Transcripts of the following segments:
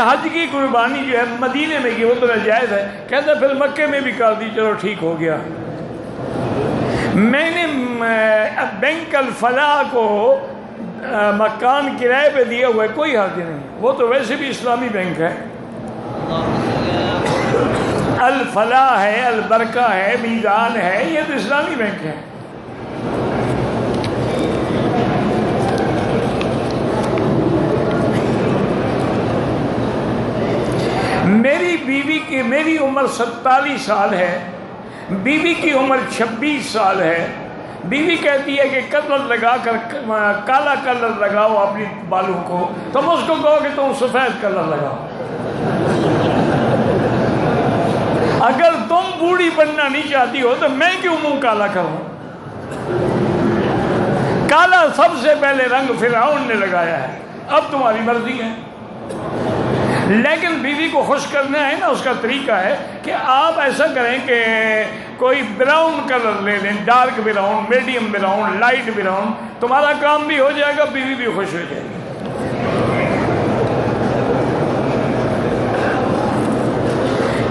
حج کی قربانی جو ہے مدینے میں کی وہ تو ناجائز ہے. کہتا پھر مکے میں بھی کر دی, چلو ٹھیک ہو گیا. میں نے بینک الفلاح کو مکان کرائے پہ دیا ہوا ہے, کوئی حرج نہیں, وہ تو ویسے بھی اسلامی بینک ہے. الفلاح ہے, البرکہ ہے, میزان ہے, یہ تو اسلامی بینک ہے. میری بیوی کی, میری عمر 47 سال ہے, بیوی کی عمر 26 سال ہے. بیوی کہتی ہے کہ کلر لگا کر, کالا کلر لگاؤ اپنی بالوں کو. تم اس کو کہو کہ تم سفید کلر لگاؤ. اگر تم بوڑھی بننا نہیں چاہتی ہو تو میں کیوں منہ کالا کروں؟ کالا سب سے پہلے رنگ فرعون نے لگایا ہے, اب تمہاری مرضی ہے. لیکن بیوی کو خوش کرنا ہے نا, اس کا طریقہ ہے کہ آپ ایسا کریں کہ کوئی براؤن کلر لے لیں, dark brown, medium brown, light brown. تمہارا کام بھی ہو جائے گا, بیوی بھی خوش ہو جائے گی.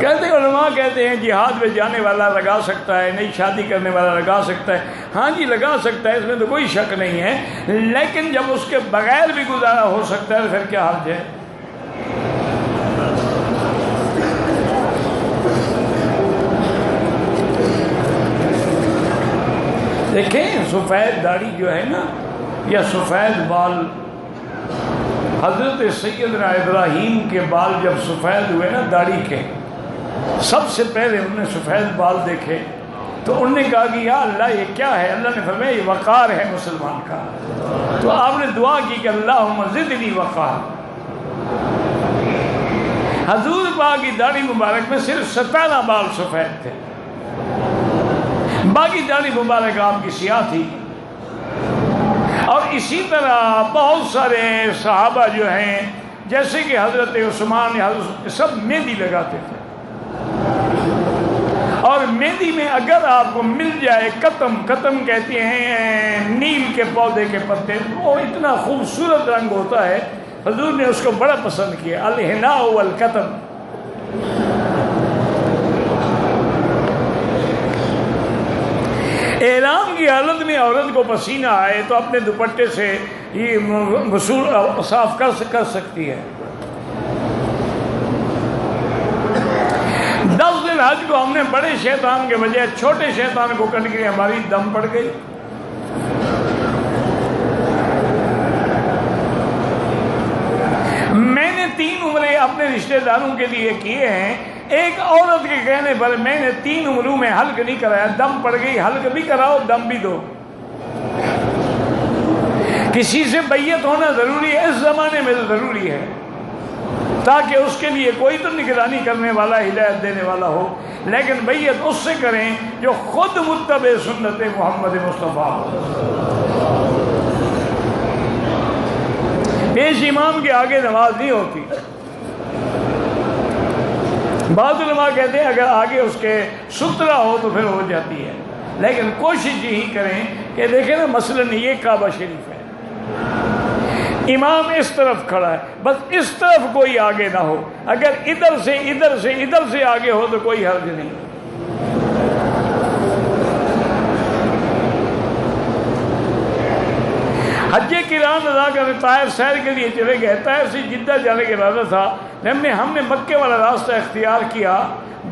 کہتے ہیں علماء کہتے ہیں جہاد میں جانے والا لگا سکتا ہے, نئی شادی کرنے والا لگا سکتا ہے. ہاں جی لگا سکتا ہے, اس میں تو کوئی شک نہیں ہے. لیکن جب اس کے بغیر بھی گزارا ہو سکتا ہے پھر کیا حرج ہے؟ دیکھیں سفید داڑھی جو ہے نا, یا سفید بال, حضرت سیدنا ابراہیم کے بال جب سفید ہوئے نا داڑھی کے, سب سے پہلے انہوں نے سفید بال دیکھے تو انہوں نے کہا کہ یا اللہ یہ کیا ہے؟ اللہ نے فرمایا یہ وقار ہے مسلمان کا. تو آپ نے دعا کی کہ اللہم زدنی وقار. حضور پاک کی داڑھی مبارک میں صرف 17 بال سفید تھے, باقی داڑھی مبارک آپ کی سیاہ تھی. اور اسی طرح بہت سارے صحابہ جو ہیں جیسے کہ حضرت عثمان, سب مہندی لگاتے تھے. اور مہندی میں اگر آپ کو مل جائے قطم, قطم کہتے ہیں نیل کے پودے کے پتے, وہ اتنا خوبصورت رنگ ہوتا ہے, حضور نے اس کو بڑا پسند کیا. الحناء والقطم. احرام کی حالت میں عورت کو پسینہ آئے تو اپنے دوپٹے سے یہ صاف کر سکتی ہے. 10 دن حج کو ہم نے بڑے شیطان کے بجائے چھوٹے شیطان کو کٹ کے ہماری دم پڑ گئی. میں نے 3 عمرے اپنے رشتہ داروں کے لیے کیے ہیں. ایک عورت کے کہنے پر میں نے 3 عمروں میں حلق نہیں کرایا. دم پڑ گئی, حلق بھی کراؤ, دم بھی دو. کسی سے بیعت ہونا ضروری ہے, اس زمانے میں ضروری ہے, تاکہ اس کے لیے کوئی تو نگرانی کرنے والا, ہدایت دینے والا ہو. لیکن بیعت اس سے کریں جو خود متبع سنت محمد مصطفیٰ. پیش امام کے آگے نماز نہیں ہوتی. بعض علماء کہتے ہیں اگر آگے اس کے سترا ہو تو پھر ہو جاتی ہے. لیکن کوشش یہی کریں کہ دیکھیں نا, مثلاً یہ کعبہ شریف ہے, امام اس طرف کھڑا ہے, بس اس طرف کوئی آگے نہ ہو. اگر ادھر سے آگے ہو تو کوئی حرج نہیں. حج کران ادا کر طائف سیر کے لیے چلے گئے. طائف سے جدہ جانے کا ارادہ تھا. ہم نے مکے والا راستہ اختیار کیا.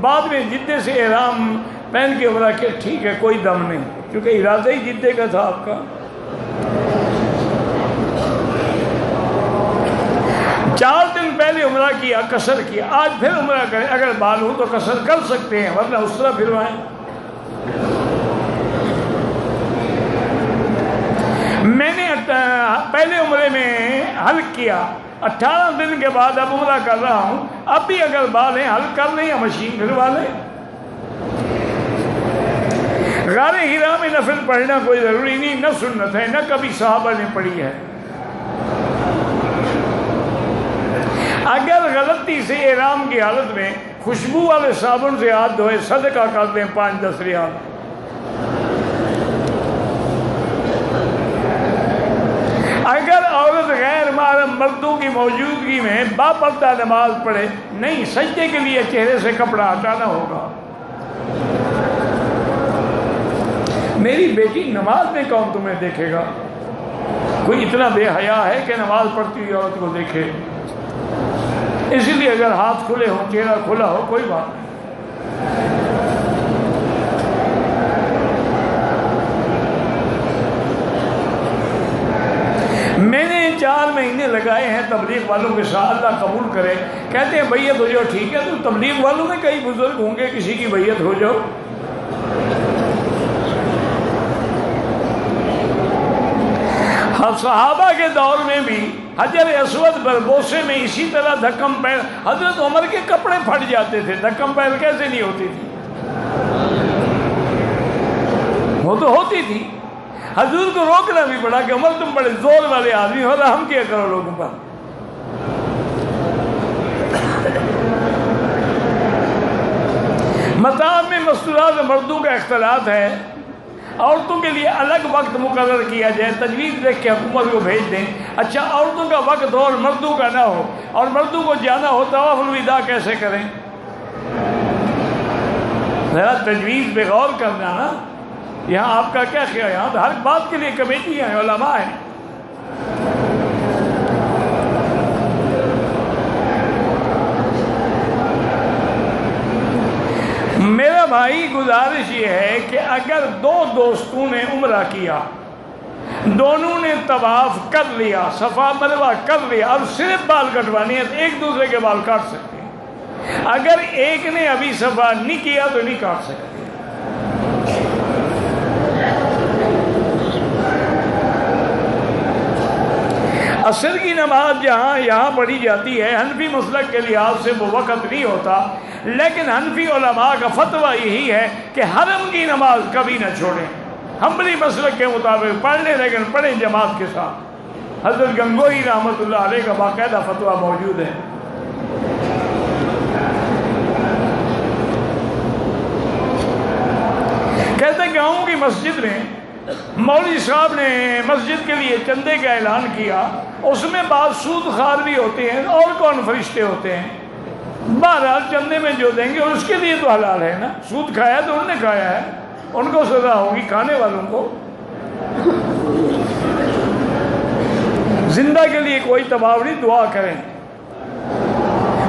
بعد میں جدے سے احرام پہن کے عمرہ کہ ٹھیک ہے کوئی دم نہیں, کیونکہ ارادہ ہی جدے کا تھا آپ کا. 4 دن پہلے عمرہ کیا, قصر کیا, آج پھر عمرہ کریں. اگر بال ہو تو قصر کر سکتے ہیں, ورنہ اس طرح پھروائیں. میں نے پہلے عمرے میں حلق کیا, 18 دن کے بعد اب عمرہ کر رہا ہوں. اب بھی اگر بال ہیں حلق کر لیں یا مشین پھروا لیں. غار حرا میں نفل پڑھنا کوئی ضروری نہیں, نہ سنت ہے, نہ کبھی صحابہ نے پڑھی ہے. اگر غلطی سے احرام کی حالت میں خوشبو والے صابن سے ہاتھ دھوئے, صدقہ کر دیں 5-10 ریال. اگر عورت غیر محرم مردوں کی موجودگی میں باپردہ نماز پڑھے، نہیں، سجدے کے لیے چہرے سے کپڑا ہٹانا ہوگا۔ میری بیٹی نماز میں کون تمہیں دیکھے گا؟ کوئی اتنا بے حیا ہے کہ نماز پڑھتی ہوئی عورت کو دیکھے؟ اسی لیے اگر ہاتھ کھلے ہوں، چہرہ کھلا ہو، کوئی بات نہیں۔ میں نے 4 مہینے لگائے ہیں تبلیغ والوں کے ساتھ، اللہ قبول کرے۔ کہتے ہیں بیعت ہو جاؤ، ٹھیک ہے، تو تبلیغ والوں میں کئی بزرگ ہوں گے، کسی کی بیعت ہو جاؤ۔ صحابہ کے دور میں بھی حجر اسود پر بوسے میں اسی طرح دھکم پیر، حضرت عمر کے کپڑے پھٹ جاتے تھے، دھکم پیر کیسے نہیں ہوتی تھی؟ وہ تو ہوتی تھی۔ حضور کو روکنا بھی پڑا کہ عمر تم بڑے زور والے آدمی ہو، رحم کیا کرو لوگوں پر۔ مطاف میں مستورات مردوں کا اختلاط ہے، عورتوں کے لیے الگ وقت مقرر کیا جائے، تجویز دیکھ کے حکومت کو بھیج دیں۔ اچھا، عورتوں کا وقت ہو اور مردوں کا نہ ہو، اور مردوں کو جانا ہو، طواف الوداع کیسے کریں؟ ذرا تجویز پہ غور کرنا نا۔ یہاں آپ کا کیا خیال ہے؟ یہاں تو ہر بات کے لیے کمیٹیاں ہیں، علماء ہیں۔ میرا بھائی گزارش یہ ہے کہ اگر 2 دوستوں نے عمرہ کیا، دونوں نے طواف کر لیا، صفا مروہ کر لیا، اور صرف بال کٹوانے ہیں، تو ایک دوسرے کے بال کاٹ سکتے ہیں۔ اگر ایک نے ابھی صفا نہیں کیا تو نہیں کاٹ سکتے۔ عصر کی نماز جہاں یہاں پڑھی جاتی ہے، حنفی مسلک کے لحاظ سے وہ وقت نہیں ہوتا، لیکن حنفی علماء کا فتویٰ یہی ہے کہ حرم کی نماز کبھی نہ چھوڑیں۔ حنبلی مسلک کے مطابق پڑھ لیں، لیکن پڑھیں جماعت کے ساتھ۔ حضرت گنگوہی رحمۃ اللہ علیہ کا باقاعدہ فتویٰ موجود ہے۔ کہتے ہیں گاؤں کی مسجد میں مولوی صاحب نے مسجد کے لیے چندے کا اعلان کیا، اس میں بعض سود خوار بھی ہوتے ہیں، اور کون فرشتے ہوتے ہیں۔ بہرحال چندے میں جو دیں گے اس کے لیے تو حلال ہے نا، سود کھایا تو انہوں نے کھایا ہے، ان کو سزا ہوگی، کھانے والوں کو۔ زندہ کے لیے کوئی طواف نہیں، دعا کریں،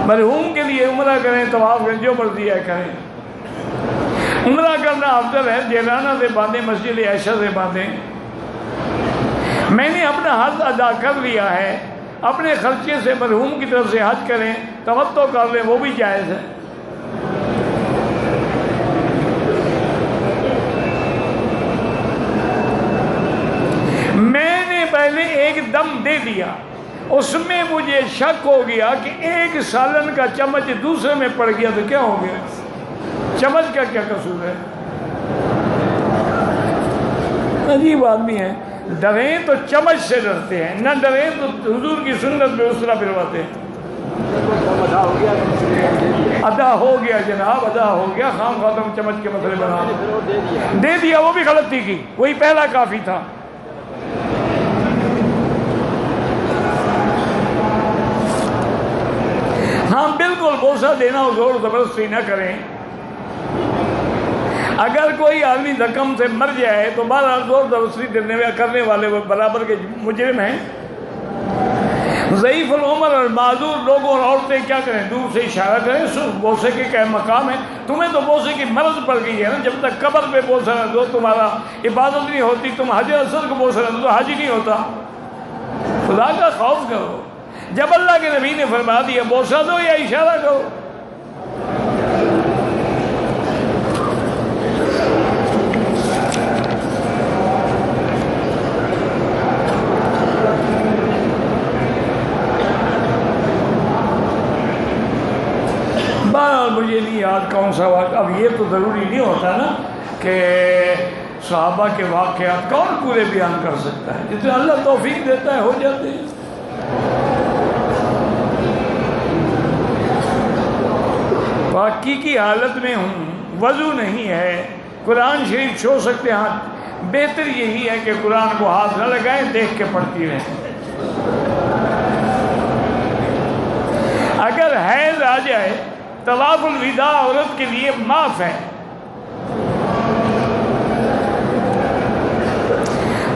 مرحوم کے لیے عمرہ کریں، طواف کریں، جو مرضی ہے کریں۔ عمرہ کرنا افضل ہے، جیلانہ سے باندھیں، مسجد عائشہ سے باندھیں۔ میں نے اپنا حج ادا کر لیا ہے، اپنے خرچے سے مرحوم کی طرف سے حج کریں، تمتع کر لیں، وہ بھی جائز ہے۔ میں نے پہلے ایک دم دے دیا، اس میں مجھے شک ہو گیا کہ 1 سالن کا چمچ دوسرے میں پڑ گیا تو کیا ہو گیا؟ چمچ کا کیا قصور ہے؟ عجیب آدمی ہے، ڈریں تو چمچ سے ڈرتے ہیں، نہ ڈریں تو حضور کی سنت میں اسرا پھرواتے ہیں۔ ادا ہو گیا جناب، ادا ہو گیا، خام خاتم چمچ کے مسئلے بنا دے دیا، وہ بھی غلطی کی، وہی پہلا کافی تھا۔ ہاں بالکل، بوسہ دینا اور زور زبردستی نہ کریں۔ اگر کوئی آدمی دھکم سے مر جائے تو بہرحال زور زبردستی کرنے والے وہ برابر کے مجرم ہیں۔ ضعیف العمر اور معذور لوگوں اور عورتیں کیا کریں؟ دور سے اشارہ کریں، بوسے کے کیا مقام ہے؟ تمہیں تو بوسے کی مرض پڑ گئی ہے نا، جب تک قبر پہ بوسہ نہ دو تمہارا عبادت نہیں ہوتی، تم حجر اسود کو بوسہ نہ دو تو حج ہی نہیں ہوتا۔ خدا کا خوف کرو، جب اللہ کے نبی نے فرما دیا بوسہ دو یا اشارہ کرو۔ مجھے نہیں یاد کون سا واقعہ، اب یہ تو ضروری نہیں ہوتا نا کہ صحابہ کے واقعات کون پورے بیان کر سکتا ہے، جتنے اللہ توفیق دیتا ہے ہو جاتے ہیں۔ پاکی کی حالت میں ہوں، وضو نہیں ہے، قرآن شریف چھو سکتے ہیں، بہتر یہی ہے کہ قرآن کو ہاتھ نہ لگائیں، دیکھ کے پڑھتی رہیں۔ طواف الوداع عورت کے لیے معاف ہے۔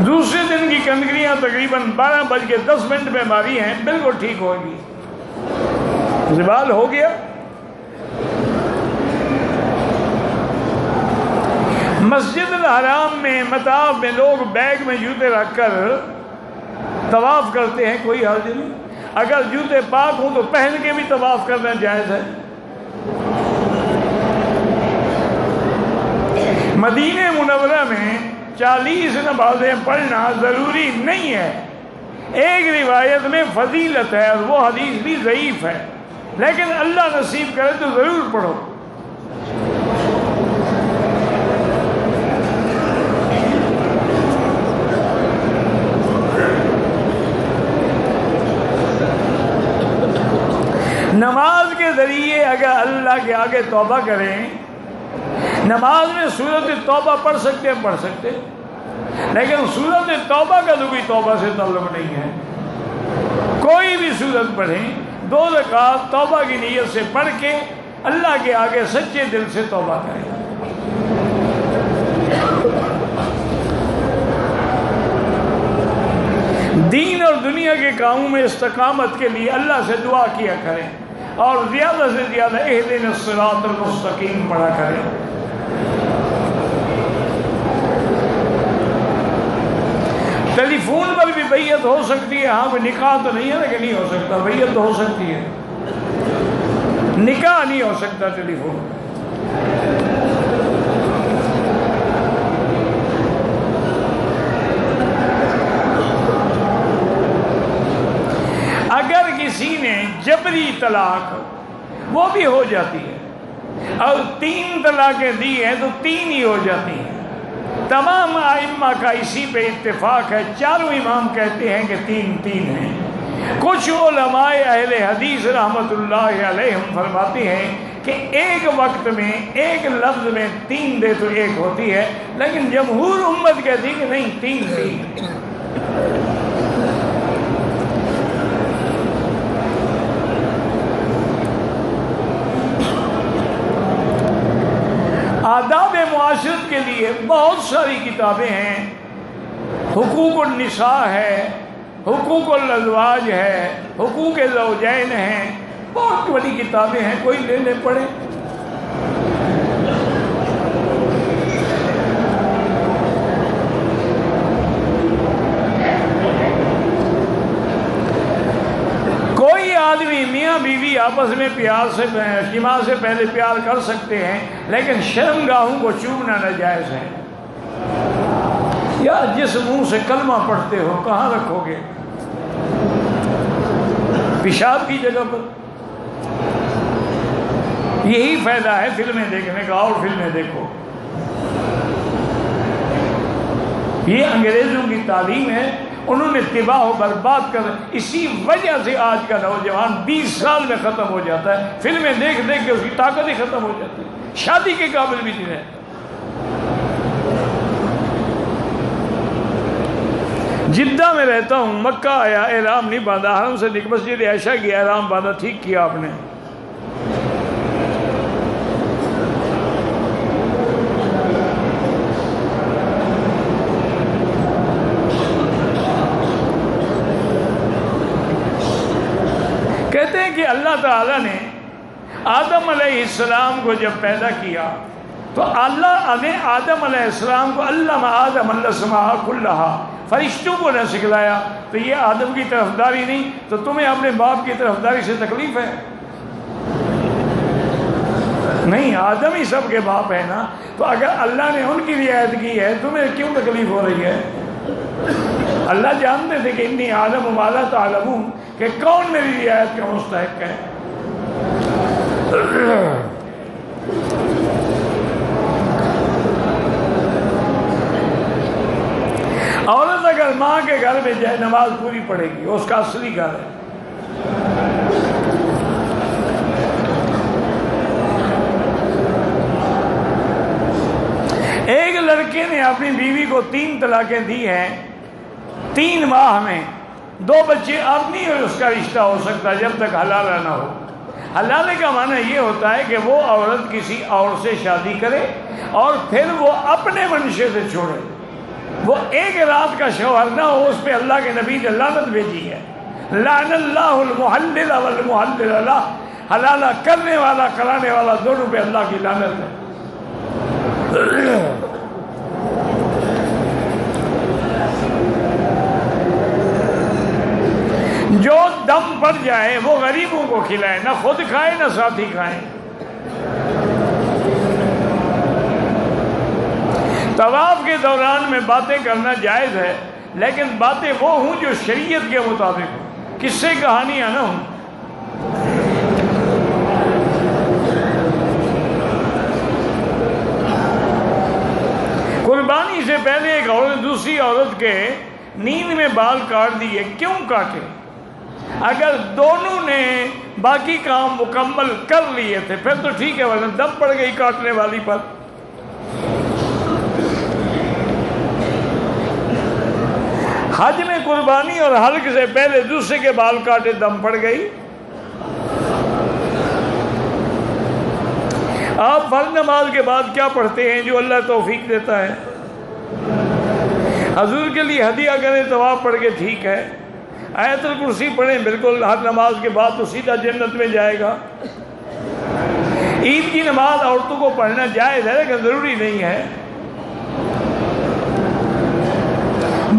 دوسرے دن کی کنگریاں تقریباً 12:10 پہ ماری ہیں، بالکل ٹھیک ہوگی، زوال ہو گیا۔ مسجد الحرام میں مطاف میں لوگ بیگ میں جوتے رکھ کر طواف کرتے ہیں، کوئی حرج نہیں۔ اگر جوتے پاک ہوں تو پہن کے بھی طواف کرنا جائز ہے۔ مدینہ منورہ میں 40 نمازیں پڑھنا ضروری نہیں ہے۔ ایک روایت میں فضیلت ہے اور وہ حدیث بھی ضعیف ہے، لیکن اللہ نصیب کرے تو ضرور پڑھو۔ نماز کے ذریعے اگر اللہ کے آگے توبہ کریں، نماز میں سورۃ توبہ پڑھ سکتے ہیں، لیکن سورۃ توبہ کا تو کوئی توبہ سے تعلق نہیں ہے۔ کوئی بھی سورت پڑھیں، 2 رکعت توبہ کی نیت سے پڑھ کے اللہ کے آگے سچے دل سے توبہ کریں۔ دین اور دنیا کے کاموں میں استقامت کے لیے اللہ سے دعا کیا کریں اور زیادہ سے زیادہ اہدنا الصراط المستقیم پڑھا کریں۔ ٹیلی فون پر بھی بیعت ہو سکتی ہے، ہاں کوئی نکاح تو نہیں ہے نا کہ نہیں ہو سکتا، بیعت تو ہو سکتی ہے، نکاح نہیں ہو سکتا ٹیلی فون۔ اگر کسی نے جبری طلاق، وہ بھی ہو جاتی ہے، اور 3 طلاقیں دی ہیں تو 3 ہی ہو جاتی ہیں۔ تمام ائمہ کا اسی پہ اتفاق ہے، چاروں امام کہتے ہیں کہ 3 ہیں۔ کچھ علماء اہل حدیث رحمت اللہ علیہم فرماتے ہیں کہ ایک وقت میں ایک لفظ میں 3 دے تو 1 ہوتی ہے، لیکن جمہور امت کہتی کہ نہیں، 3 آداب معاشرت کے لیے بہت ساری کتابیں ہیں، حقوق النساء ہے، حقوق الازواج ہے، حقوق زوجین ہیں، بہت بڑی کتابیں ہیں، کوئی لے لے پڑھے۔ کوئی آدمی میاں بیوی آپس میں پیار سے جماع سے پہلے پیار کر سکتے ہیں، لیکن شرمگاہوں کو چومنا ناجائز ہے۔ یا جس منہ سے کلمہ پڑھتے ہو کہاں رکھو گے؟ پیشاب کی جگہ پر۔ یہی فائدہ ہے فلمیں دیکھنے کا، اور فلمیں دیکھو۔ یہ انگریزوں کی تعلیم ہے، انہوں نے تباہ و برباد کر، اسی وجہ سے آج کا نوجوان 20 سال میں ختم ہو جاتا ہے، فلمیں دیکھ دیکھ کے اس کی طاقت ہی ختم ہو جاتی ہے، شادی کے قابل بھی نہیں رہتا۔ جدہ میں رہتا ہوں، مکہ آیا، احرام نہیں باندھا، حرم سے مسجد عائشہ کی احرام باندھا، ٹھیک کیا آپ نے۔ کہتے ہیں کہ اللہ تعالیٰ نے آدم علیہ السلام کو جب پیدا کیا تو اللہ نے آدم علیہ السلام کو علم آدم الاسماء کلہا، فرشتوں کو نہ سکھلایا، تو یہ آدم کی طرفداری نہیں، تو تمہیں اپنے باپ کی طرفداری سے تکلیف ہے؟ نہیں، آدم ہی سب کے باپ ہے نا، تو اگر اللہ نے ان کی رعایت کی ہے تمہیں کیوں تکلیف ہو رہی ہے؟ اللہ جانتے تھے کہ انی عالم ما لا تعلمون، کہ کون میری رعایت کا مستحق ہے۔ عورت اگر ماں کے گھر میں جائے نماز پوری پڑھے گی، اس کا اصلی گھر ہے۔ ایک لڑکے نے اپنی بیوی کو 3 طلاقیں دی ہیں 3 ماہ میں، 2 بچے اب نہیں اس کا رشتہ ہو سکتا جب تک حلال نہ ہو۔ حلالے کا معنی یہ ہوتا ہے کہ وہ عورت کسی اور سے شادی کرے اور پھر وہ اپنے منشے سے چھوڑے، وہ ایک رات کا شوہر نہ ہو، اس پہ اللہ کے نبی نے لعنت بھیجی ہے، لعن اللہ المحلل والمحلل له، حلالہ کرنے والا کرانے والا دونوں پہ اللہ کی لعنت ہے۔ جو دم پڑ جائے وہ غریبوں کو کھلائے، نہ خود کھائے نہ ساتھی کھائیں۔ طواف کے دوران میں باتیں کرنا جائز ہے، لیکن باتیں وہ ہوں جو شریعت کے مطابق ہوں، قصے کہانیاں نہ ہوں۔ قربانی سے پہلے ایک عورت دوسری عورت کے نیند میں بال کاٹ دیے، کیوں کاٹے؟ اگر دونوں نے باقی کام مکمل کر لیے تھے پھر تو ٹھیک ہے، ورنہ دم پڑ گئی کاٹنے والی پر۔ حج میں قربانی اور حلق سے پہلے دوسرے کے بال کاٹے، دم پڑ گئی۔ آپ فرض نماز کے بعد کیا پڑھتے ہیں جو اللہ توفیق دیتا ہے؟ حضور کے لیے ہدیہ کریں، طواف پڑھ کے ٹھیک ہے، آیت الکرسی پڑھیں، بالکل ہر نماز کے بعد تو سیدھا جنت میں جائے گا۔ عید کی نماز عورتوں کو پڑھنا جائز ہے لیکن ضروری نہیں ہے۔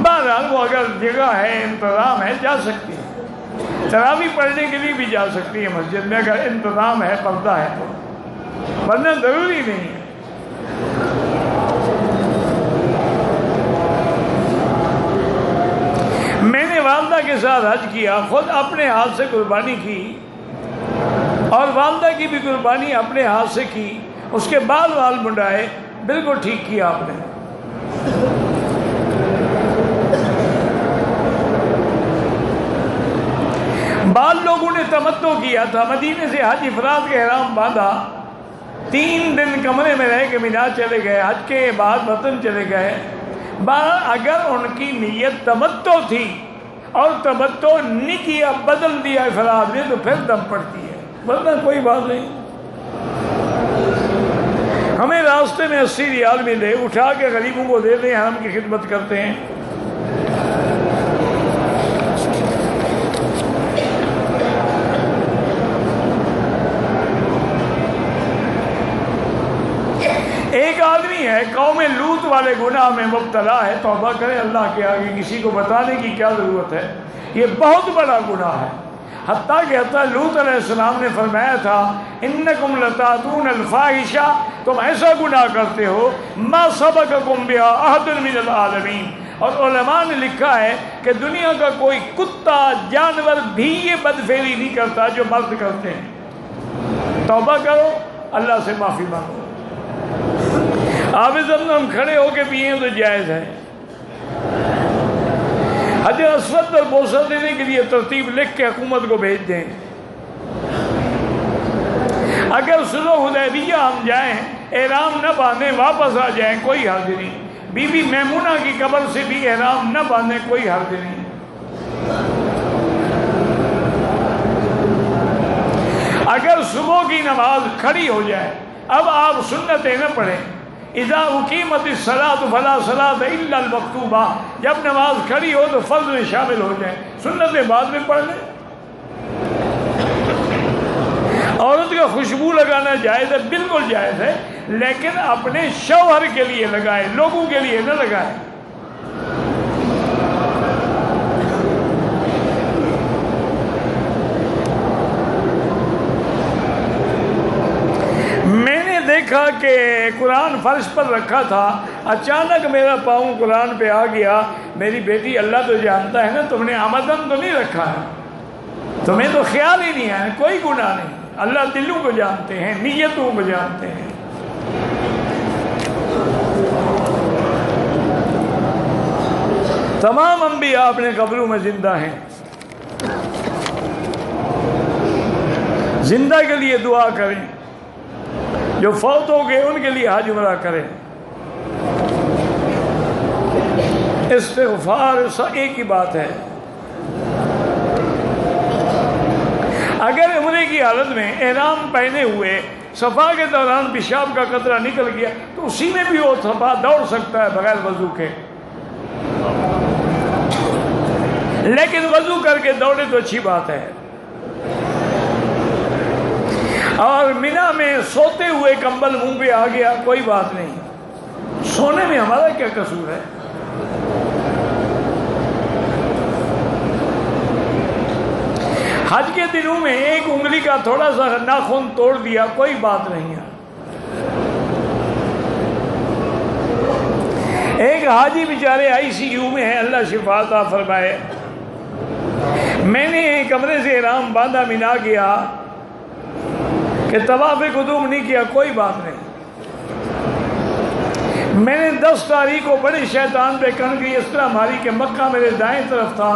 بہرحال وہ اگر جگہ ہے، انتظام ہے، جا سکتی ہے، تراویح پڑھنے کے لیے بھی جا سکتی ہے مسجد میں اگر انتظام ہے، پردہ ہے تو، ورنہ ضروری نہیں ہے۔ میں نے والدہ کے ساتھ حج کیا، خود اپنے ہاتھ سے قربانی کی اور والدہ کی بھی قربانی اپنے ہاتھ سے کی، اس کے بال منڈائے، بالکل ٹھیک کیا آپ نے۔ بعض لوگوں نے تمتع کیا تھا، مدینے سے حج افراد کے احرام باندھا، 3 دن کمرے میں رہ کے مینا چلے گئے، حج کے بعد وطن چلے گئے۔ اگر ان کی نیت تمتع تھی اور تمتع نہیں کیا، بدل دیا افراد میں، تو پھر دم پڑتی ہے، ورنہ کوئی بات نہیں۔ ہمیں راستے میں 80 ریال ملے، اٹھا کے غریبوں کو دے دیں، ہم کی خدمت کرتے ہیں۔ ایک آدمی ہے قوم لوط والے گناہ میں مبتلا ہے، توبہ کرے، اللہ کے آگے کسی کو بتانے کی کیا ضرورت ہے، یہ بہت بڑا گناہ ہے۔ حتیٰ کہ لوط علیہ السلام نے فرمایا تھا انکم لتاتون الفاحشہ، تم ایسا گناہ کرتے ہو ما سبقکم بہا احد من العالمین، اور علماء نے لکھا ہے کہ دنیا کا کوئی کتا جانور بھی یہ بدفعلی نہیں کرتا جو مرد کرتے ہیں۔ توبہ کرو، اللہ سے معافی مانگو۔ آب زمزم کھڑے ہو کے پیئیں تو جائز ہے۔ حجر اسود اور بوسہ دینے کے لیے ترتیب لکھ کے حکومت کو بھیج دیں۔ اگر صلح حدیبیہ ہم جائیں، احرام نہ باندھیں، واپس آ جائیں، کوئی حرج نہیں۔ بی بی میمونہ کی قبر سے بھی احرام نہ باندھیں، کوئی حرج نہیں۔ اگر صبح کی نماز کھڑی ہو جائے، اب آپ سنتیں نہ پڑھیں، اذا اقیمت الصلاۃ فلا صلاۃ الا المکتوبہ، جب نماز کھڑی ہو تو فرض میں شامل ہو جائیں، سنتیں بعد میں پڑھ لیں۔ عورت کا خوشبو لگانا جائز ہے، بالکل جائز ہے، لیکن اپنے شوہر کے لیے لگائے، لوگوں کے لیے نہ لگائے۔ دیکھا کہ قرآن فرش پر رکھا تھا، اچانک میرا پاؤں قرآن پہ آ گیا، میری بیٹی اللہ تو جانتا ہے نا، تم نے آمدن تو نہیں رکھا ہے، تمہیں تو خیال ہی نہیں ہے، کوئی گناہ نہیں، اللہ دلوں کو جانتے ہیں، نیتوں کو جانتے ہیں۔ تمام انبیاء اپنے قبروں میں زندہ ہیں، زندہ کے لیے دعا کریں، جو فوت ہو گئے ان کے لیے حج عمرہ کریں۔ استغفار ایک ہی بات ہے۔ اگر عمرے کی کی حالت میں احرام پہنے ہوئے صفا کے دوران پیشاب کا قطرہ نکل گیا تو اسی میں بھی وہ صفا دوڑ سکتا ہے بغیر وضو کے، لیکن وضو کر کے دوڑے تو اچھی بات ہے۔ اور مینا میں سوتے ہوئے کمبل منہ پہ آ گیا، کوئی بات نہیں، سونے میں ہمارا کیا قصور ہے؟ حج کے دنوں میں ایک انگلی کا تھوڑا سا ناخن توڑ دیا، کوئی بات نہیں ہے۔ ایک حاجی بیچارے ICU میں ہیں، اللہ شفا عطا فرمائے، میں نے کمرے سے احرام باندھا، مینا گیا کہ طواف قدوم نہیں کیا، کوئی بات نہیں۔ میں نے 10 تاریخ کو بڑے شیطان پہ کنکری اس طرح ماری کہ مکہ میرے دائیں طرف تھا،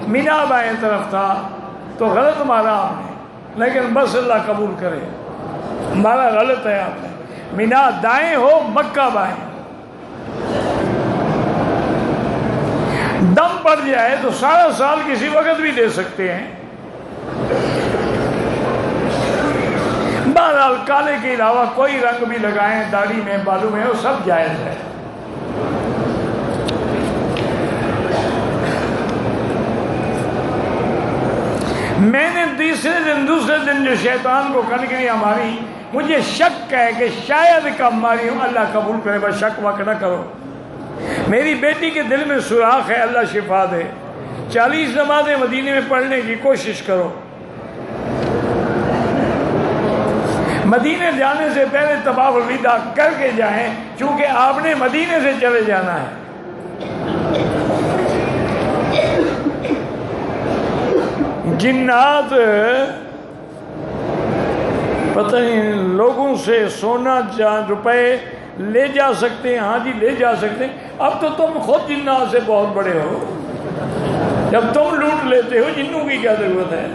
مینا بائیں طرف تھا، تو غلط مارا آپ نے، لیکن بس اللہ قبول کرے، مارا غلط ہے آپ نے، مینا دائیں ہو مکہ بائیں۔ دم پڑ جائے تو سارا سال کسی وقت بھی دے سکتے ہیں۔ بہرحال کالے کے علاوہ کوئی رنگ بھی لگائیں داڑھی میں، بالوں میں، وہ سب جائز ہے۔ میں نے دوسرے دن جو شیطان کو کنکریاں ماری، مجھے شک ہے کہ شاید کب ماری ہوں، اللہ قبول کرے، بس شک وقت نہ کرو۔ میری بیٹی کے دل میں سوراخ ہے، اللہ شفا دے، 40 نمازیں مدینے میں پڑھنے کی کوشش کرو، مدینے جانے سے پہلے طواف الوداع کر کے جائیں، چونکہ آپ نے مدینے سے چلے جانا ہے۔ جنات پتہ نہیں لوگوں سے سونا روپے لے جا سکتے ہیں، ہاں جی لے جا سکتے ہیں۔ اب تو تم خود جنات سے بہت بڑے ہو، جب تم لوٹ لیتے ہو جنوں کی کیا ضرورت ہے؟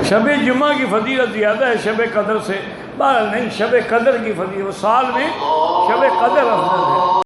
شب جمعہ کی فضیلت زیادہ ہے شب قدر سے، بہرحال نہیں، شب قدر کی فضیلت، سال میں شب قدر افضل ہے۔